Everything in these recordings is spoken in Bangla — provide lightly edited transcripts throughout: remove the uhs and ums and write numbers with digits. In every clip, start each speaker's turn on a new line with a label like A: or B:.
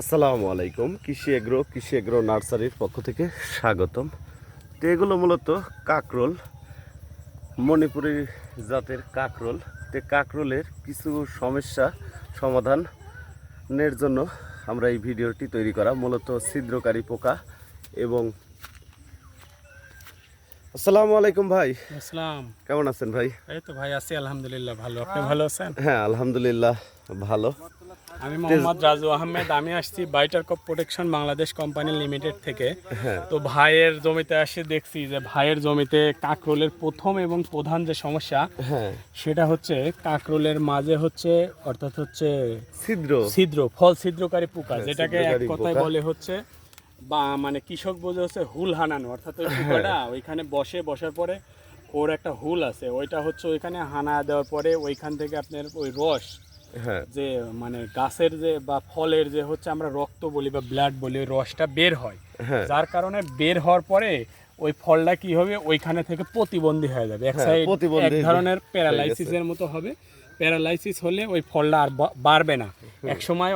A: আসসালামু আলাইকুম। কৃষি এগ্রো নার্সারির পক্ষ থেকে স্বাগতম। তো এগুলো মূলত কাকরোল, মণিপুরি জাতের কাকরোল। তো কাকরোলের কিছু সমস্যা সমাধানের জন্য আমরা এই ভিডিওটি তৈরি করা, মূলত ছিদ্রকারী পোকা এবং আসসালামু আলাইকুম ভাই।
B: আসসালাম।
A: কেমন আছেন ভাই?
B: এই তো ভাই আছি আলহামদুলিল্লাহ ভালো। আপনি ভালো আছেন?
A: হ্যাঁ, আলহামদুলিল্লাহ ভালো।
B: আমি মোহাম্মদ রাজু আহমেদ। আমি আসছি বাইটার crop protection Bangladesh company limited থেকে।
A: হ্যাঁ,
B: তো ভাইয়ের জমিতে এসে দেখছি যে ভাইয়ের জমিতে কাকরোলের প্রথম এবং প্রধান যে সমস্যা
A: হ্যাঁ,
B: সেটা হচ্ছে কাকরোলের মাঝে হচ্ছে অর্থাৎ হচ্ছে
A: ছিদ্র
B: ফল ছিদ্রকারী পোকা,
A: হ্যাঁ,
B: যেটাকে এক
A: ছিদ্রকারী
B: কথায়
A: পোকা।
B: বলে হচ্ছে বা মানে কৃষক বোঝে হচ্ছে হুল হানানো, অর্থাৎ ওই পোকাটা ওইখানে বসার পরে ওর একটা হুল আছে, ওইটা হচ্ছে ওইখানে হানা দেওয়ার পরে ওইখান থেকে আপনার ওই রস
A: হ্যাঁ,
B: যে মানে গাছের যে বা ফলের যে হচ্ছে আমরা রক্ত বলি বা ব্লাড বলি, ওই রসটা বের হয়।
A: হ্যাঁ,
B: যার কারণে বের হওয়ার পরে ওই ফলটা কি হবে, ওইখানে থেকে প্রতিবন্ধী হয়ে যাবে, এক
A: হ্যাঁ,
B: সাইড এক
A: প্রতিবন্ধী
B: ধরনের
A: হয়ে
B: প্যারালাইসিসের মতো হবে। প্যারালাইসিস হলে ওই ফলটা আর বাড়বে না।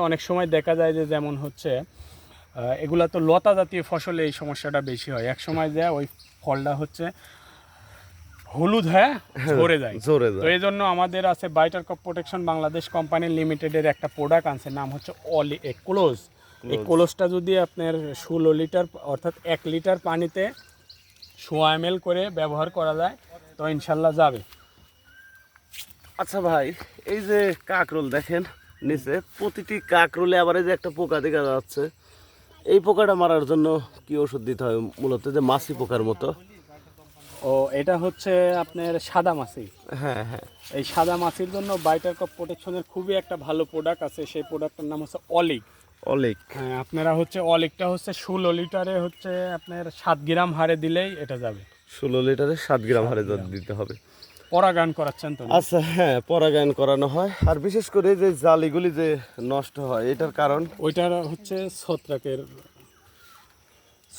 B: অনেক সময় দেখা যায় যে যেমন হচ্ছে এগুলা তো লতা জাতীয় ফসলে এই সমস্যাটা বেশি হয়। এক সময় যায় ওই ফলটা হচ্ছে হলুদ হয়ে ঝরে যায়। তো এই জন্য আমাদের আছে বাইটার ক্রপ প্রোটেকশন বাংলাদেশ কোম্পানি লিমিটেডের একটা প্রোডাক্ট আছে, নাম হচ্ছে ক্লোজ। এই ক্লোজটা যদি আপনার 16 লিটার অর্থাৎ 1 লিটার পানিতে 100 ml করে ব্যবহার করা যায় তো ইনশাল্লাহ যাবে।
A: আচ্ছা ভাই, এই যে কাকরোল দেখেন নিচে প্রতিটি কাকরোলে আবার এই যে একটা পোকা দেখা যাচ্ছে, এই পোকাটা মারার জন্য কি ওষুধ দিতে হয়? মূলত যে মাছি পোকার মতো।
B: ও এটা হচ্ছে আপনার সাদা মাছি।
A: হ্যাঁ, হ্যাঁ,
B: এই সাদা মাছির জন্য বাইটার ক্রপ প্রোটেকশনের খুবই একটা ভালো প্রোডাক্ট আছে, সেই প্রোডাক্টের নাম হচ্ছে অলিক।
A: অলিক।
B: হ্যাঁ, আপনারা হচ্ছে অলিকটা হচ্ছে 16 লিটারে হচ্ছে আপনার 7 গ্রাম হারে দিলেই এটা যাবে।
A: 16 লিটারে 7 গ্রাম হারে দিতে হবে।
B: পরাগায়ন করাচ্ছেন তো?
A: আচ্ছা, হ্যাঁ, পরাগায়ন করানো হয়। আর বিশেষ করে যে জালিগুলি যে নষ্ট হয়, এটার কারণ?
B: ওইটার হচ্ছে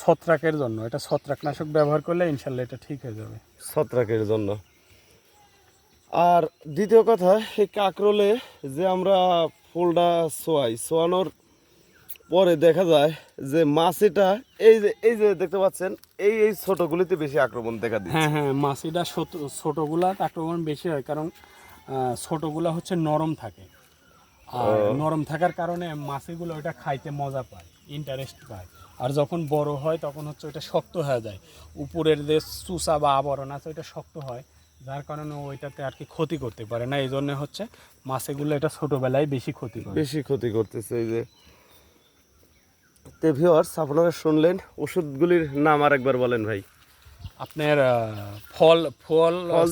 B: ছত্রাকের জন্য। এটা ছত্রাকনাশক ব্যবহার করলে ইনশাল্লাহ এটা ঠিক হয়ে যাবে।
A: ছত্রাকের জন্য। আর দ্বিতীয় কথা, এই কাকরোলে যে আমরা ফুলটা ছোয়ানোর পরে দেখা যায় যে মাছিটা এই যে দেখতে পাচ্ছেন, এই ছোটগুলিতে বেশি আক্রমণ দেখা দিচ্ছে।
B: হ্যাঁ, মাছিটা ছোটগুলা আক্রমণ বেশি হয়, কারণ ছোটগুলা হচ্ছে নরম থাকে। আর নরম থাকার কারণে মাছিগুলো ওইটা খাইতে মজা পায়, ইন্টারেস্ট পায়। আর যখন বড় হয় তখন হচ্ছে ওইটা শক্ত হয়ে যায়, উপরের যে চুষা বা আবরণ আছে ওইটা শক্ত হয়, যার কারণে ওইটাতে আর কি ক্ষতি করতে পারে না। এই জন্য হচ্ছে মাছিগুলো এটা ছোটবেলায় বেশি ক্ষতি
A: করতেছে। এই যে তে ভিউয়ার্স, আপনারা শুনলেন, ওষুধগুলির নাম আর একবার বলেন ভাই।
B: আপনার ফল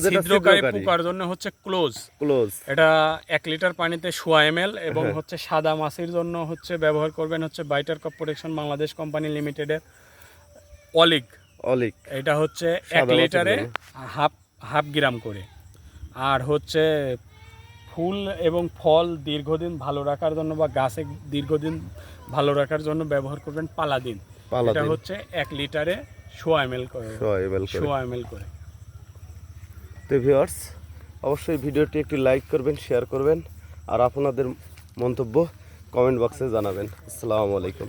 B: ছিদ্রকারী
A: ছিদ্রকারী
B: পোকার জন্য হচ্ছে ক্লোজ।
A: ক্লোজ।
B: এটা 1 লিটার পানিতে 100 ml, এবং হচ্ছে সাদা মাছির জন্য হচ্ছে ব্যবহার করবেন হচ্ছে বাইটার ক্রপ প্রোটেকশন বাংলাদেশ কোম্পানি লিমিটেডের অলিক। এটা হচ্ছে 1 লিটারে হাফ গ্রাম করে। আর হচ্ছে ফুল এবং ফল দীর্ঘদিন ভালো রাখার জন্য বা গাছে দীর্ঘদিন ভালো রাখার জন্য ব্যবহার করবেন পালাদিন। এটা হচ্ছে 1 লিটারে 100 ml করে।
A: তো ভিউয়ার্স, অবশ্যই ভিডিওটি একটি লাইক করবেন, শেয়ার করবেন, আর আপনাদের মন্তব্য কমেন্ট বক্সে জানাবেন। আসসালামু আলাইকুম।